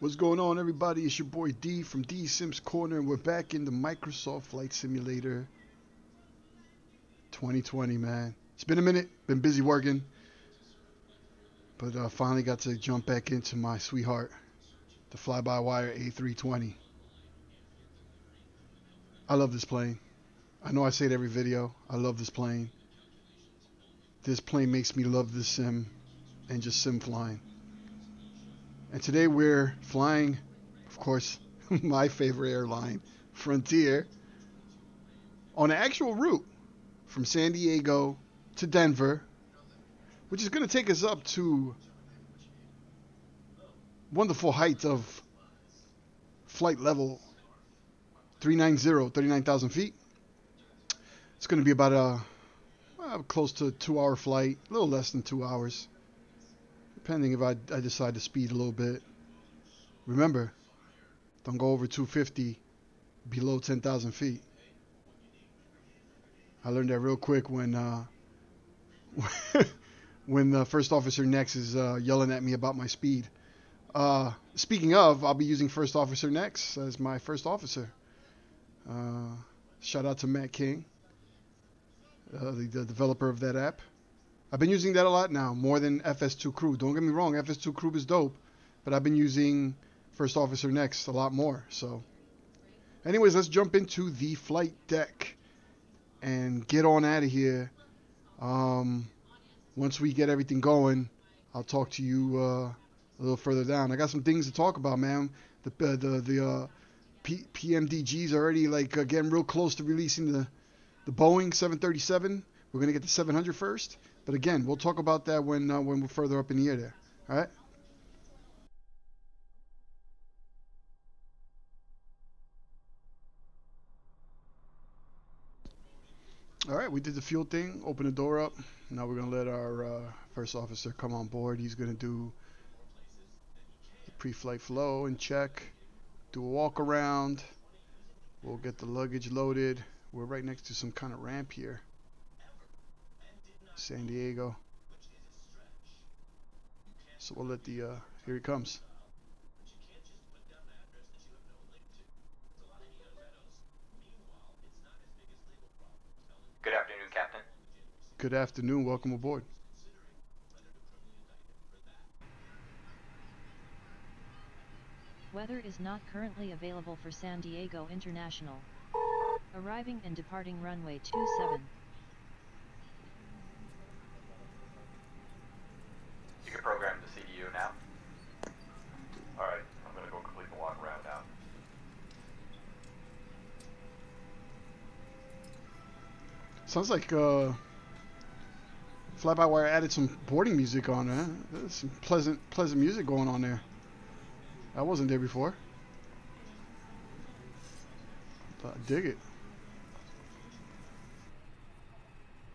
What's going on, everybody? It's your boy D from D Sims Corner, and we're back in the Microsoft Flight Simulator 2020, man. It's been a minute, been busy working, but finally got to jump back into my sweetheart, the fly-by-wire A320. I love this plane. I know I say it every video. I love this plane. This plane makes me love this sim and just sim flying. And today we're flying, of course, my favorite airline, Frontier, on an actual route from San Diego to Denver, which is going to take us up to wonderful height of flight level 390, 39,000 feet. It's going to be about a close to 2-hour flight, a little less than 2 hours, depending if I decide to speed a little bit. Remember, don't go over 250 below 10,000 feet. I learned that real quick when when First Officer Next is yelling at me about my speed. Speaking of, I'll be using First Officer Next as my first officer. Shout out to Matt King, the developer of that app. I've been using that a lot now, more than FS2 Crew. Don't get me wrong, FS2 Crew is dope, but I've been using First Officer Next a lot more. So anyways, let's jump into the flight deck and get on out of here. Once we get everything going, I'll talk to you a little further down. I got some things to talk about, man. The PMDG's already getting real close to releasing the Boeing 737. We're gonna get the 700 first, but again, we'll talk about that when we're further up in the air there. All right. All right, we did the fuel thing, open the door up. Now we're gonna let our first officer come on board. He's gonna do the pre-flight flow and check, do a walk around. We'll get the luggage loaded. We're right next to some kind of ramp here. San Diego. So we'll let the, here he comes. Good afternoon, Captain. Good afternoon, welcome aboard. Weather is not currently available for San Diego International. Arriving and departing runway 27. You can program the CDU now. Alright, I'm gonna go complete the walk around now. Sounds like Fly-by-wire added some boarding music on there. There's some pleasant music going on there. I wasn't there before. I dig it.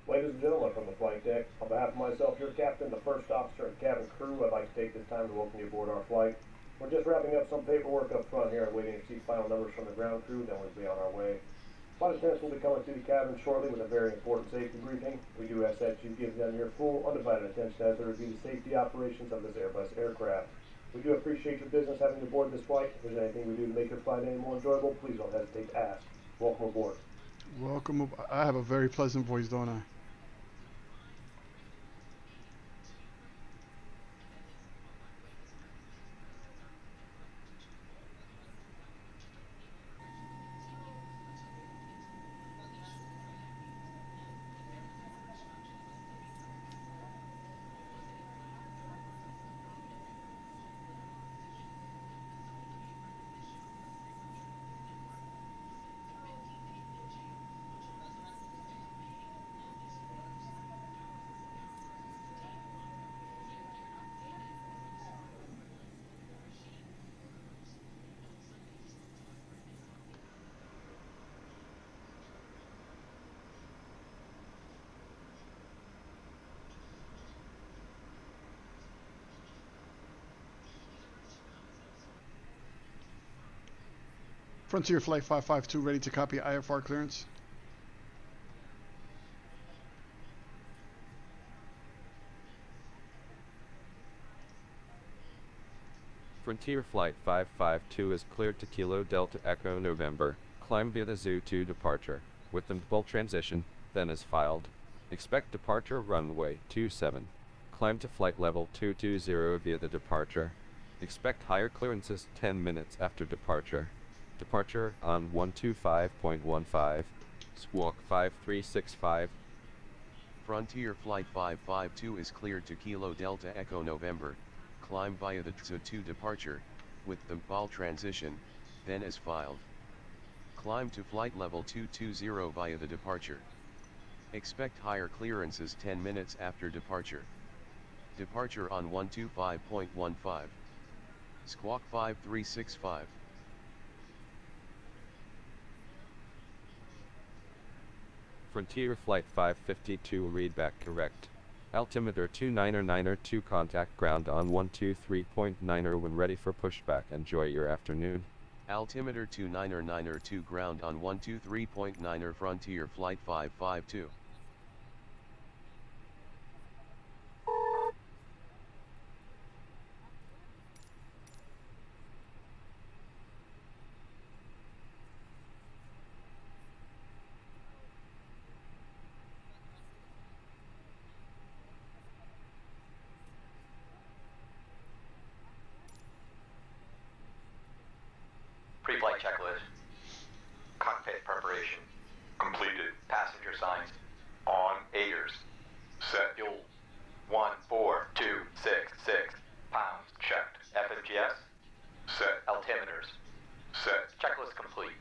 Ladies and gentlemen from the flight deck, on behalf of myself, your captain, the first officer, and cabin crew, I'd like to take this time to welcome you aboard our flight. We're just wrapping up some paperwork up front here and waiting to see final numbers from the ground crew, then we'll be on our way. Flight attendants will be coming to the cabin shortly with a very important safety briefing. We do ask that you give them your full, undivided attention as they review the safety operations of this Airbus aircraft. We do appreciate your business having you aboard this flight. If there's anything we do to make your flight any more enjoyable, please don't hesitate to ask. Welcome aboard. Welcome. I have a very pleasant voice, don't I? Frontier Flight 552 ready to copy IFR clearance. Frontier Flight 552 is cleared to Kilo Delta Echo November. Climb via the Zoo 2 departure, with the bolt transition, then as filed. Expect departure runway 27. Climb to flight level 220 via the departure. Expect higher clearances 10 minutes after departure. Departure on 125.15. Squawk 5365. Frontier Flight 552 is cleared to Kilo Delta Echo November. Climb via the Zoo 2 departure, with the BAL transition, then as filed. Climb to flight level 220 via the departure. Expect higher clearances 10 minutes after departure. Departure on 125.15. Squawk 5365. Frontier Flight 552 readback correct. Altimeter 299er2 contact ground on 123.9er when ready for pushback. Enjoy your afternoon. Altimeter 299er2 ground on 123.9er Frontier Flight 552. Pre-flight checklist. Cockpit preparation. Completed. Passenger signs. On aiders. Set fuel. 14266 pounds. Checked. FSGS. Set. Altimeters. Set. Checklist complete.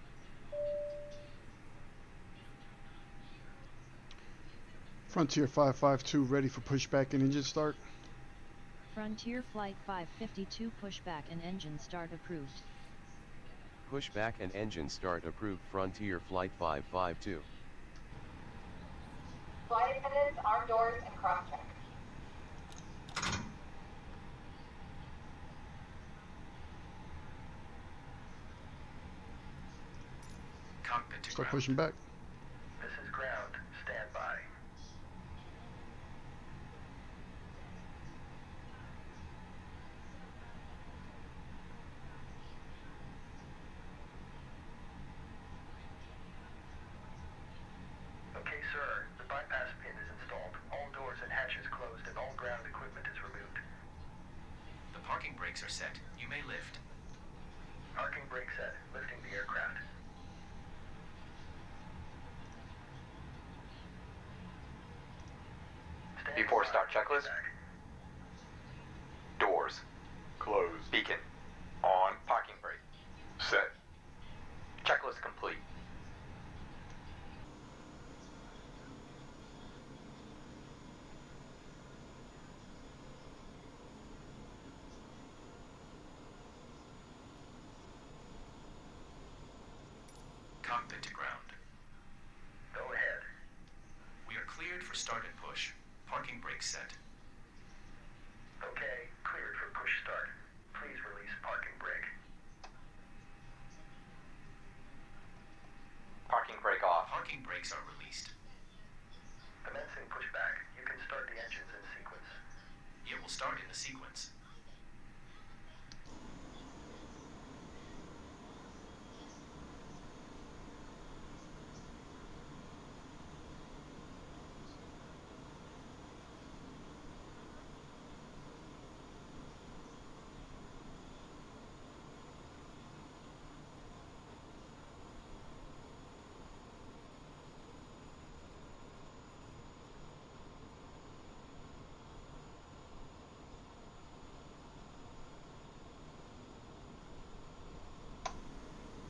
Frontier 552 ready for pushback and engine start. Frontier Flight 552 pushback and engine start approved. Pushback and engine start approved. Frontier Flight 552. Flight attendants, arm doors, and cross-check. Cockpit to Start ground. pushing back. This is ground. Stand by. Okay, sir. The bypass pin is installed. All doors and hatches closed and all ground equipment is removed. The parking brakes are set. You may lift. Parking brake set. Lifting the aircraft. Before start checklist. Doors. Closed. Beacon. On. Parking brake. Set. Checklist complete. Cockpit to ground. Go ahead. We are cleared for start and push. Parking brake set. Okay, cleared for push start. Please release parking brake. Parking brake off. Parking brakes are released. Commencing pushback. You can start the engines in sequence. It will start in the sequence.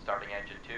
Starting engine 2.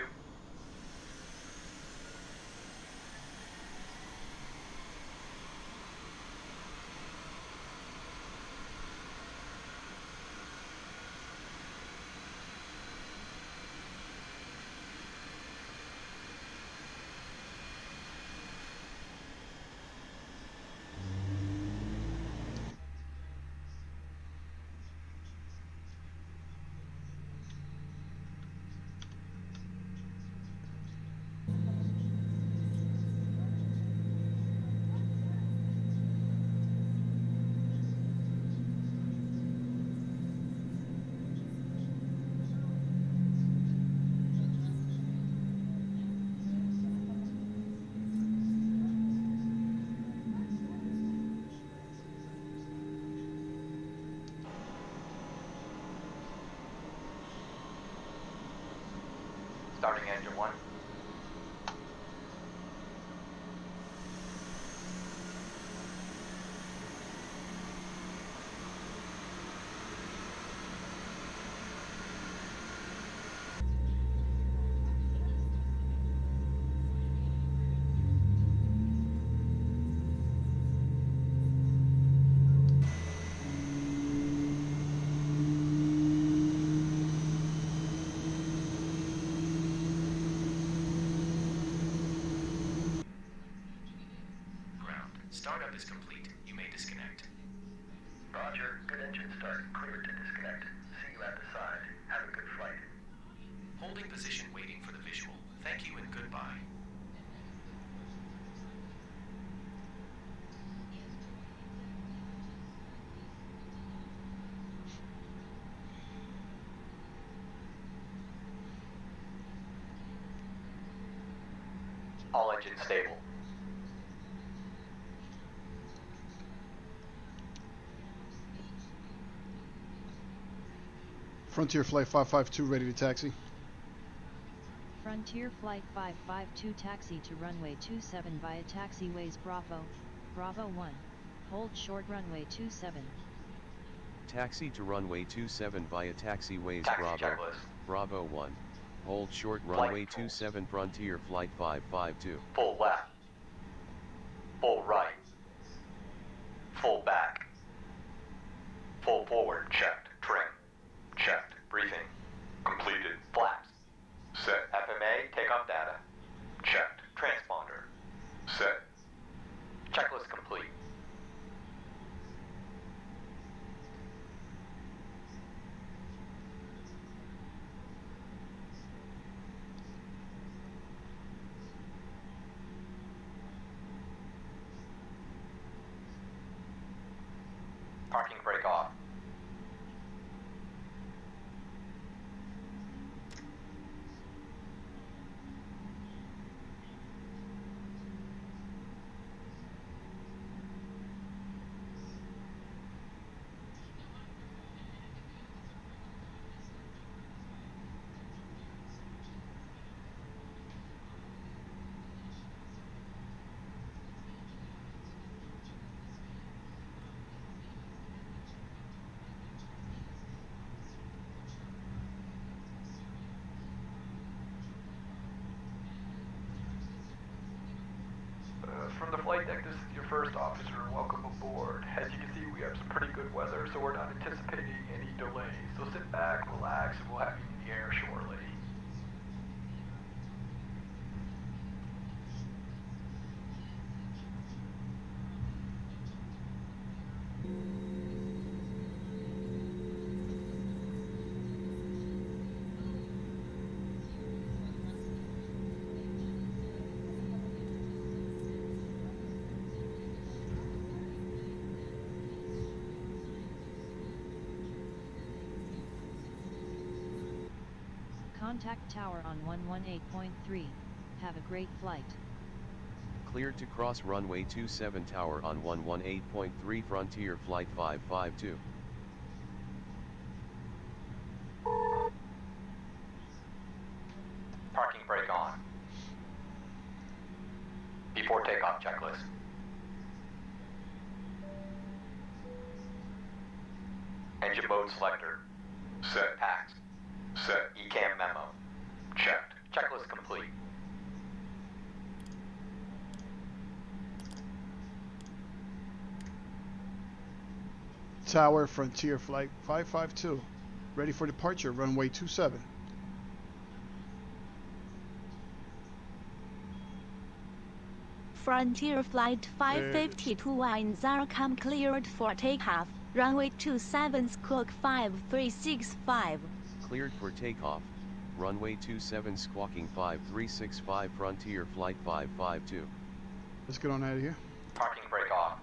engine 1. Startup is complete. You may disconnect. Roger. Good engine start. Clear to disconnect. See you at the side. Have a good flight. Holding position waiting for the visual. Thank you and goodbye. All engines stable. Frontier Flight 552 ready to taxi. Frontier Flight 552 taxi to runway 27 via taxiways Bravo, Bravo 1. Hold short runway 27. Taxi to runway 27 via taxiways Taxi Bravo, checklist. Bravo 1. Hold short runway 27 Frontier Flight 552. Full left. Full right. Full back. Full forward. Checked. Trim. Checked. Briefing. Completed. Flaps. Set. FMA takeoff data. Checked. Transponder. Set. Checklist complete. Parking brake off. From the flight deck, this is your first officer. Welcome aboard. As you can see, we have some pretty good weather, so we're not anticipating any delays. So sit back, relax, and we'll have you in the air shortly. Contact tower on 118.3. Have a great flight. Cleared to cross runway 27 tower on 118.3 Frontier Flight 552. Parking brake on. Before takeoff checklist. Engine mode selector. Set. Packed. Set. ECAM memo. Checked. Checklist complete. Tower Frontier Flight 552 ready for departure runway 27. Frontier Flight 552 come cleared for takeoff, runway 27 squawk 5365. Cleared for takeoff, runway 27 squawking 5365 Frontier Flight 552. Let's get on out of here. Parking brake off.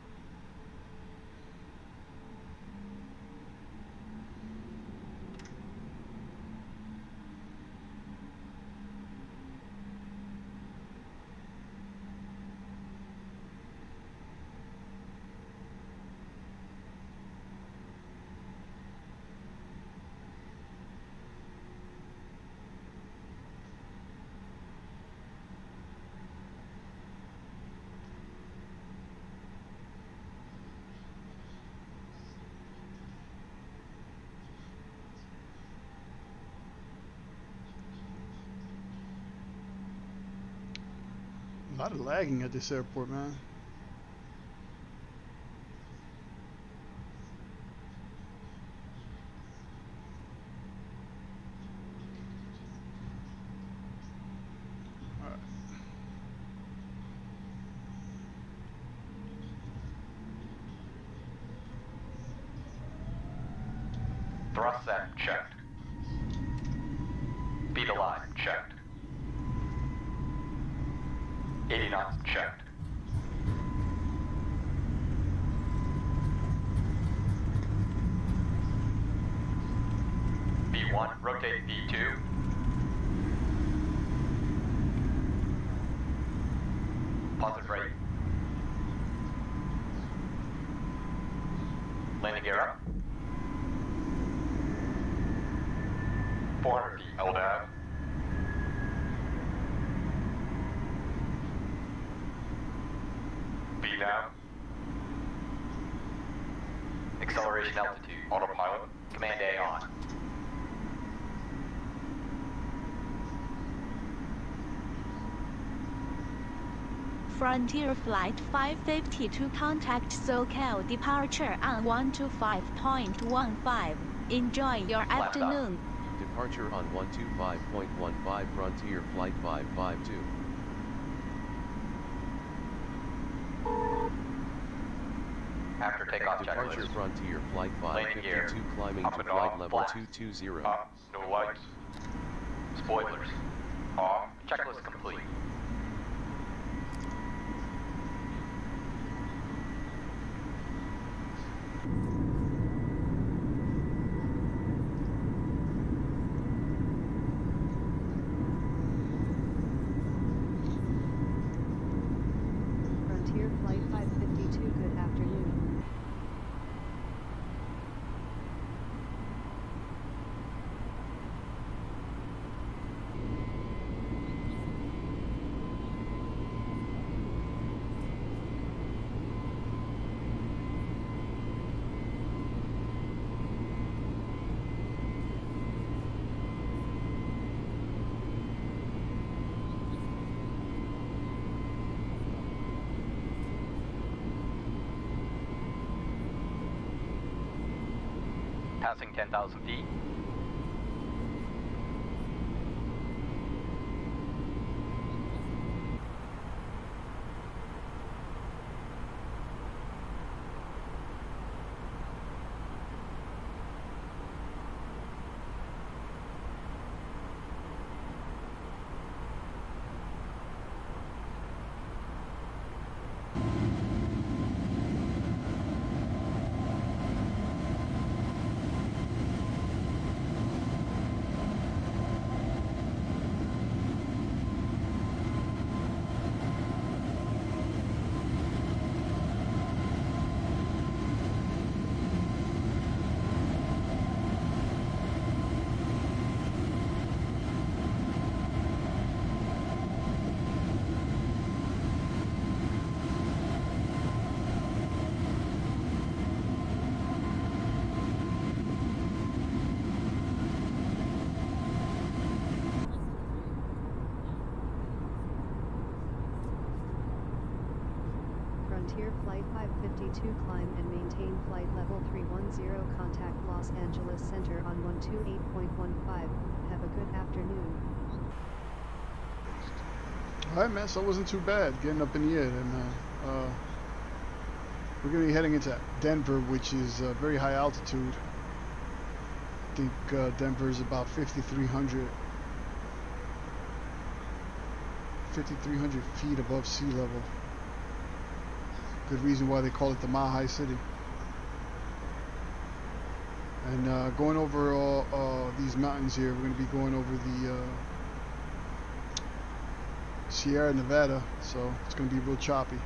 A lot of lagging at this airport, man. Thrust set, checked. Speed align, checked. 80 knots, checked. V1, rotate V2. Positive rate. Landing gear up. 400 feet, LDAV. VNAV. Acceleration altitude, autopilot, command A on. Frontier Flight 552 contact SoCal departure on 125.15. Enjoy your afternoon. Departure on 125.15 Frontier Flight 552. After takeoff Departure checklist. Frontier Flight Landing gear. 552 climbing Up to and flight off, level flaps. 220. Up, no lights. Spoilers. Off, checklist complete. Frontier Flight 552, good afternoon. Passing 10,000 feet. Frontier Flight 552, climb and maintain flight level 310, contact Los Angeles Center on 128.15. Have a good afternoon. Alright, man, so it wasn't too bad getting up in the air there, man. We're going to be heading into Denver, which is very high altitude. I think Denver is about 5,300 feet above sea level. Good reason why they call it the Mile High City. And going over all these mountains here, we're going to be going over the Sierra Nevada, so it's going to be real choppy.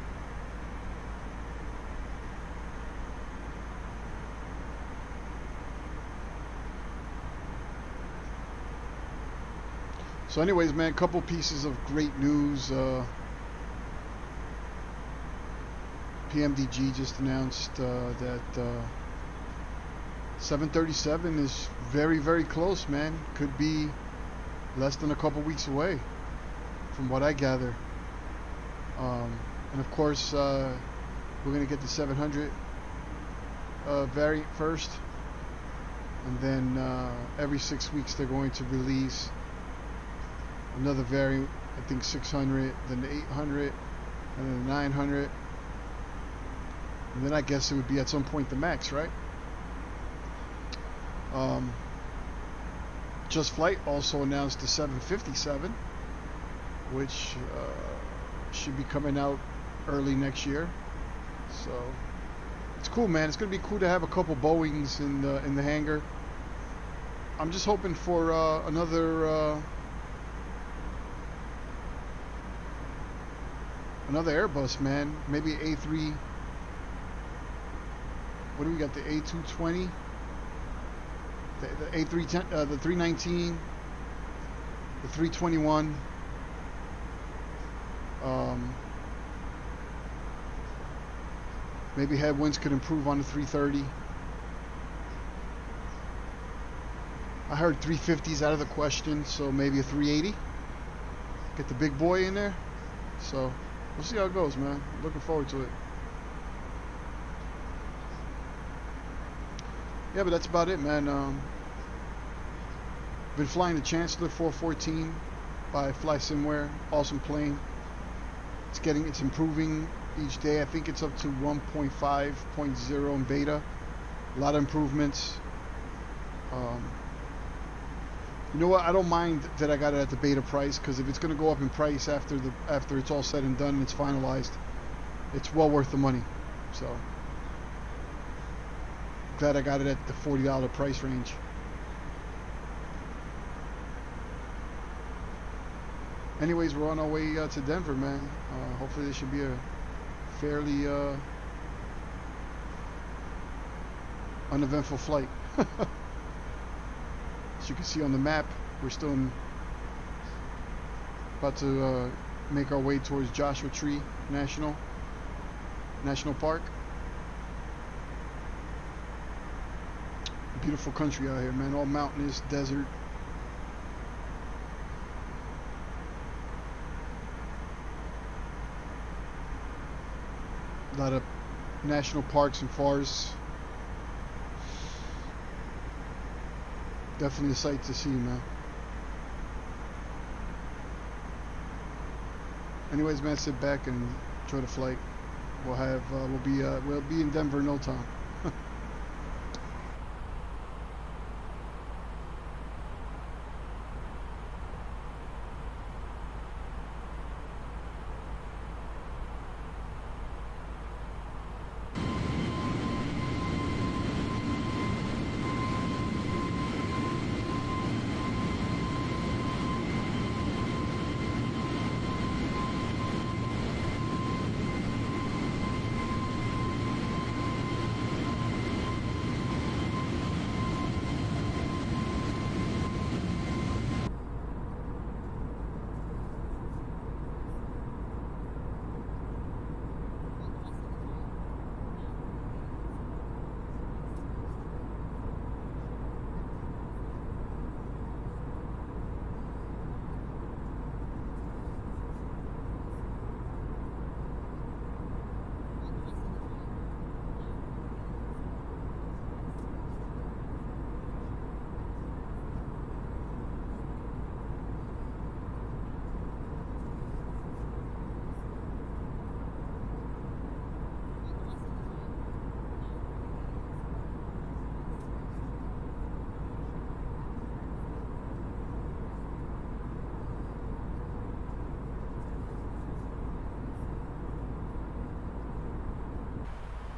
So anyways, man, couple pieces of great news. PMDG just announced that 737 is very, very close, man. Could be less than a couple weeks away, from what I gather. And of course, we're going to get the 700 variant first, and then every 6 weeks they're going to release another variant. I think 600, then the 800, and then the 900, and then I guess it would be at some point the max, right? Just Flight also announced the 757, which should be coming out early next year. So it's cool, man. It's gonna be cool to have a couple Boeings in the hangar. I'm just hoping for another Airbus, man. Maybe A3. What do we got? The A220, the A310, the 319, the 321. Maybe headwinds could improve on the 330. I heard 350s out of the question, so maybe a 380. Get the big boy in there. So we'll see how it goes, man. Looking forward to it. Yeah, but that's about it, man. Been flying the Chancellor 414 by FlySimware. Awesome plane. It's improving each day. I think it's up to 1.5.0 in beta. A lot of improvements. You know what? I don't mind that I got it at the beta price, because if it's going to go up in price after it's all said and done and it's finalized, it's well worth the money. So glad I got it at the $40 price range. Anyways, we're on our way to Denver, man. Hopefully this should be a fairly uneventful flight. As you can see on the map, we're still about to make our way towards Joshua Tree National Park. Beautiful country out here, man. All mountainous, desert. A lot of national parks and forests. Definitely a sight to see, man. Anyways, man, sit back and enjoy the flight. We'll be in Denver in no time.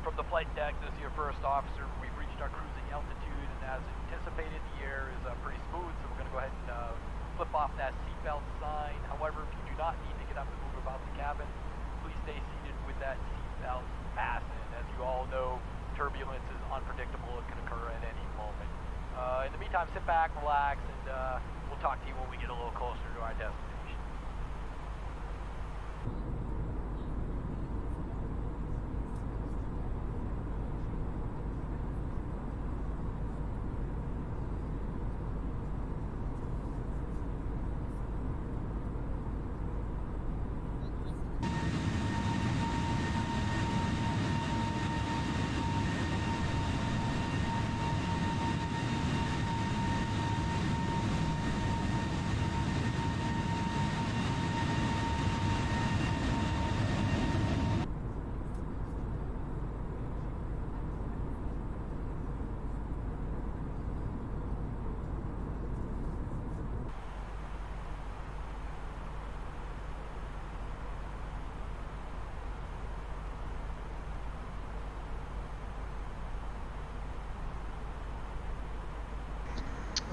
From the flight deck, this is your first officer. We've reached our cruising altitude, and as anticipated, the air is pretty smooth, so we're going to go ahead and flip off that seatbelt sign. However, if you do not need to get up and move about the cabin, please stay seated with that seatbelt fastened. As you all know, turbulence is unpredictable. It can occur at any moment. In the meantime, sit back, relax, and we'll talk to you when we get a little closer to our destination.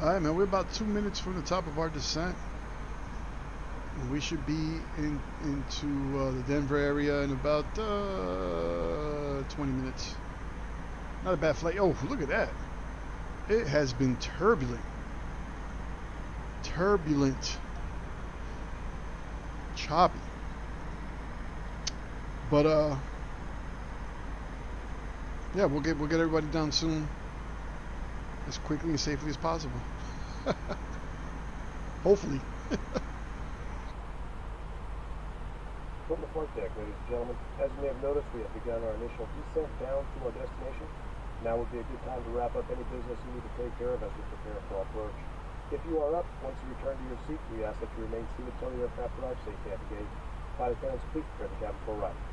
Alright, man, we're about 2 minutes from the top of our descent. And we should be into the Denver area in about 20 minutes. Not a bad flight. Oh, look at that. It has been turbulent. Turbulent. Choppy. But yeah, we'll get everybody down soon, as quickly and safely as possible. Hopefully. From the flight deck, ladies and gentlemen, as you may have noticed, we have begun our initial descent down to our destination. Now would be a good time to wrap up any business you need to take care of as we prepare for our approach. If you are up, once you return to your seat, we ask that you remain seated until the aircraft arrives safely at the gate. Flight attendants, please prepare the cabin for arrival.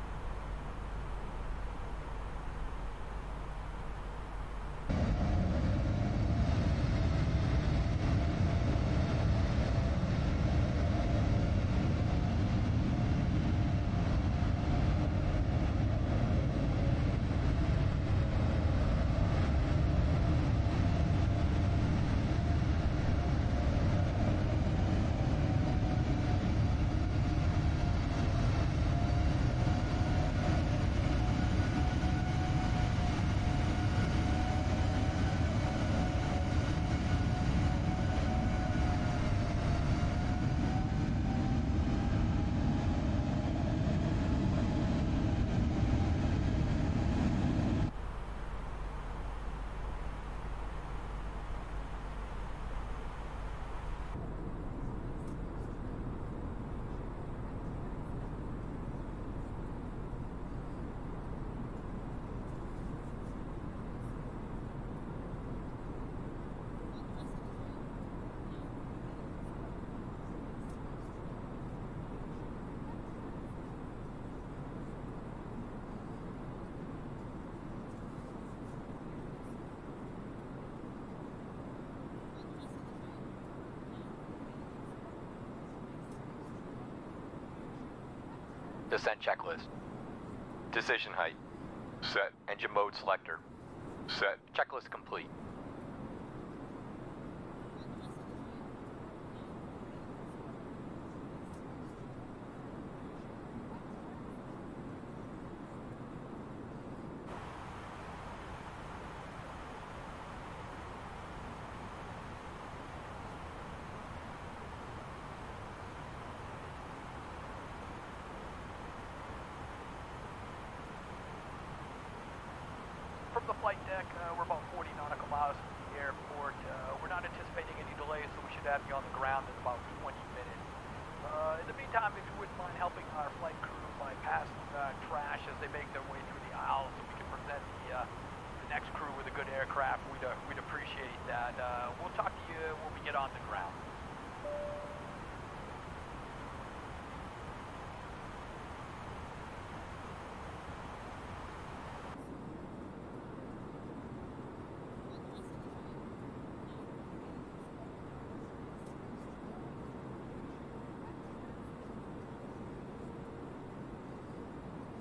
Descent checklist. Decision height. Set. Engine mode selector. Set. Checklist complete. From the flight deck, we're about 40 nautical miles from the airport. We're not anticipating any delays, so we should have you on the ground in about 20 minutes. In the meantime, if you wouldn't mind helping our flight crew by passing trash as they make their way through the aisles so we can present the next crew with a good aircraft, we'd appreciate that. We'll talk to you when we get on the ground.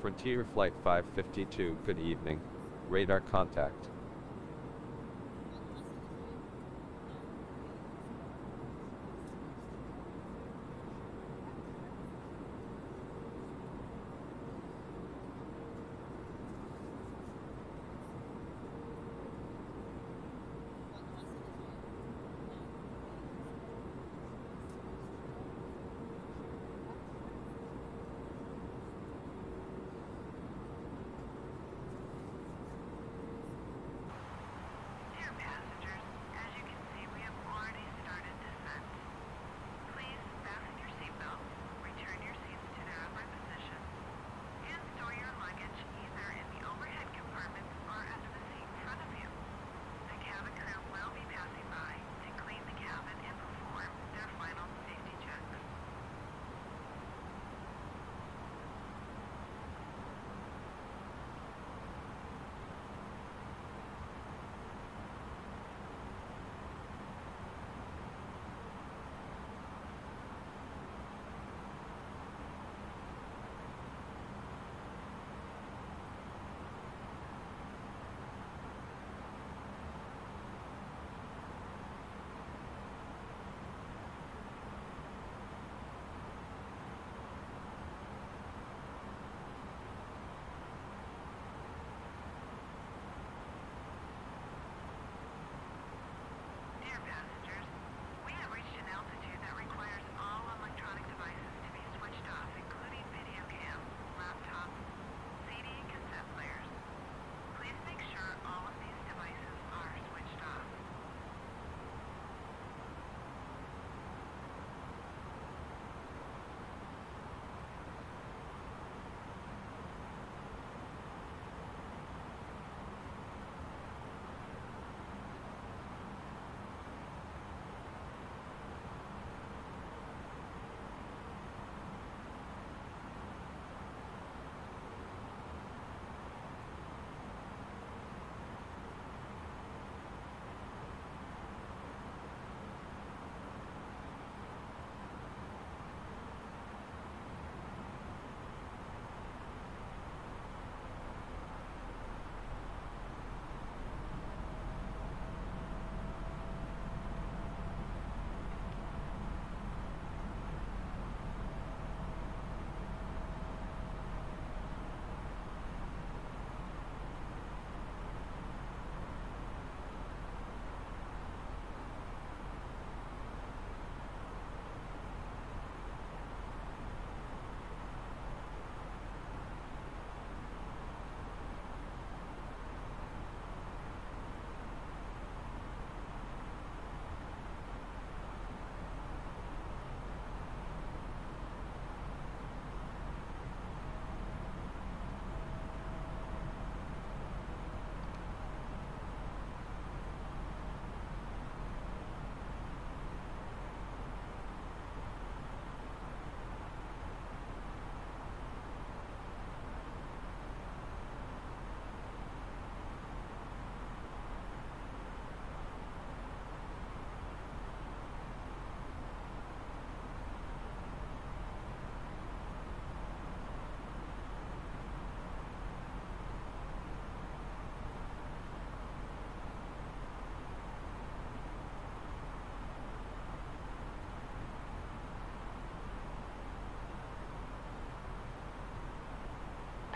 Frontier Flight 552, good evening. Radar contact.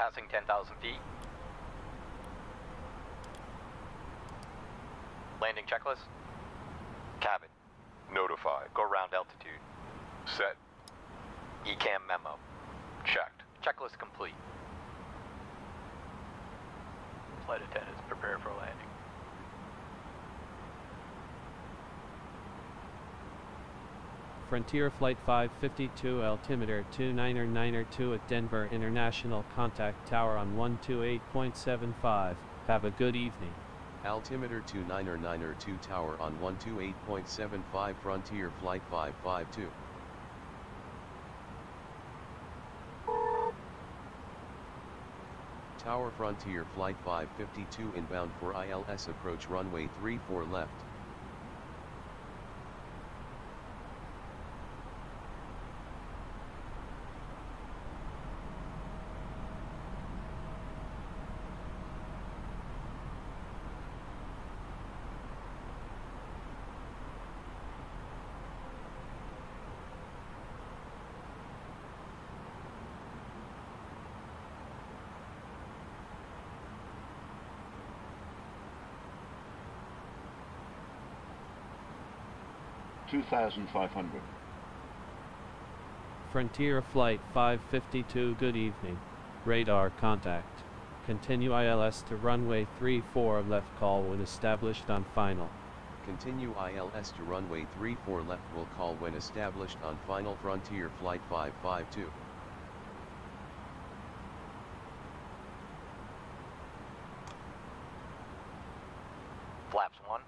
Passing 10,000 feet. Landing checklist. Cabin. Notify. Go around altitude. Set. ECAM memo. Checked. Checklist complete. Flight attendants prepare for landing. Frontier Flight 552, altimeter 299er2 at Denver International, contact tower on 128.75. Have a good evening. Altimeter 299er2 tower on 128.75, Frontier Flight 552. Tower Frontier Flight 552 inbound for ILS, approach runway 34 left. Frontier Flight 552, good evening. Radar contact. Continue ILS to runway 34 left, call when established on final. Continue ILS to runway 34 left, will call when established on final, Frontier Flight 552. Flaps 1.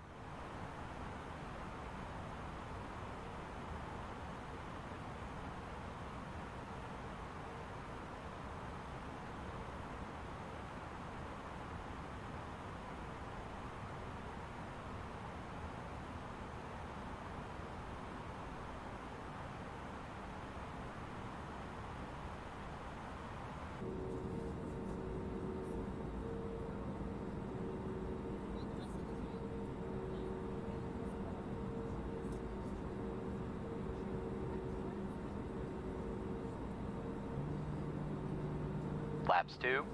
Flaps 2.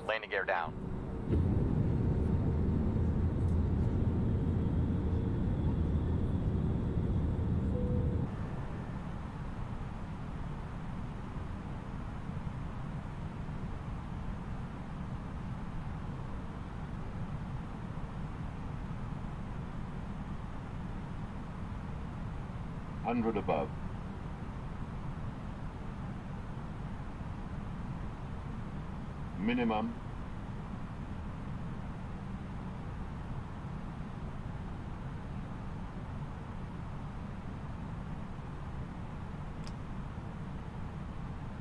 Landing gear down. Above. Minimum.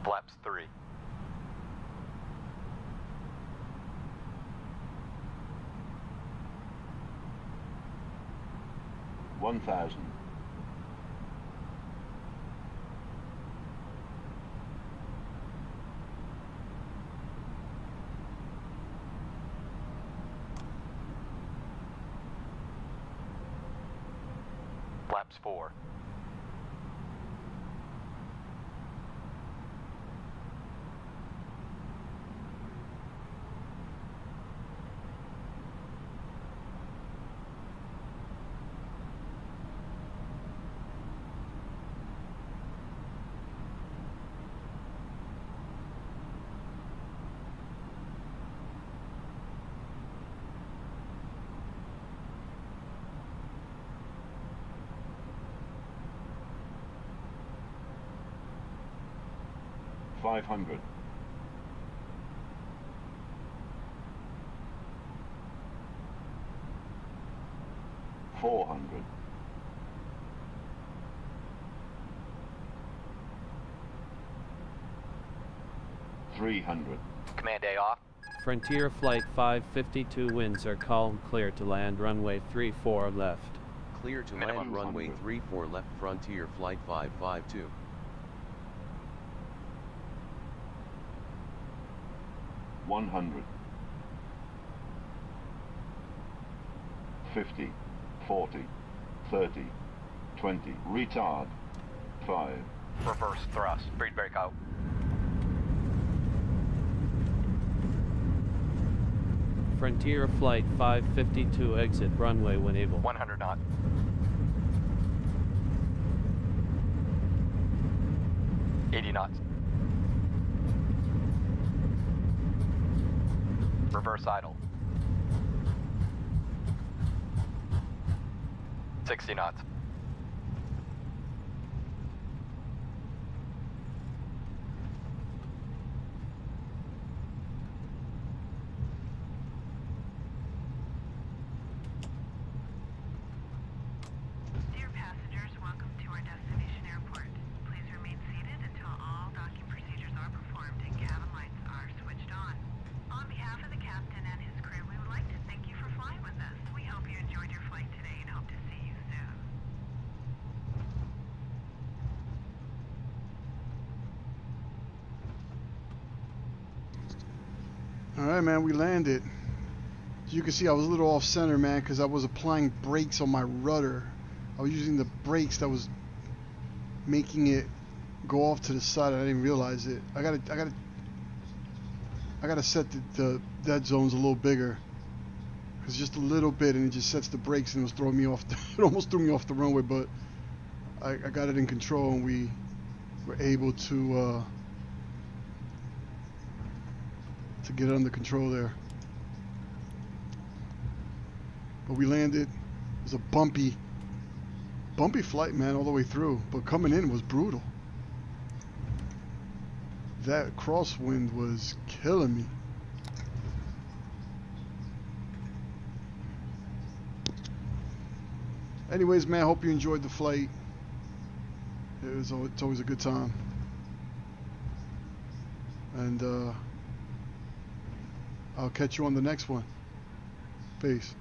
Flaps 3. $1,000. Flaps 4. $500. $400. $300. Command A off. Frontier Flight 552, winds are calm, clear to land runway 34 left. Clear to land runway 34 left, Frontier Flight 552. $100. 50, 40, 30, 20, retard, 5, Reverse thrust. Speed brake out. Frontier Flight 552 exit runway when able. 100 knots. knots. Reverse idle. 60 knots. Dear passengers, welcome to our destination airport. Please remain seated until all docking procedures are performed and cabin lights are switched on. On behalf of the captain and his crew, we would like to thank you for flying with us. We hope you enjoyed your flight today and hope to see you soon. Alright, man, we landed. As you can see, I was a little off center, man, because I was applying brakes on my rudder. I was using the brakes that was making it go off to the side. I didn't realize it. I gotta set the dead zones a little bigger, because just a little bit, and it just sets the brakes, and it was throwing me off. It almost threw me off the runway, but I got it in control, and we were able to get it under control there. But we landed. It was a bumpy flight, man, all the way through, but coming in was brutal. That crosswind was killing me. Anyways, man, hope you enjoyed the flight. It's always a good time. And I'll catch you on the next one. Peace.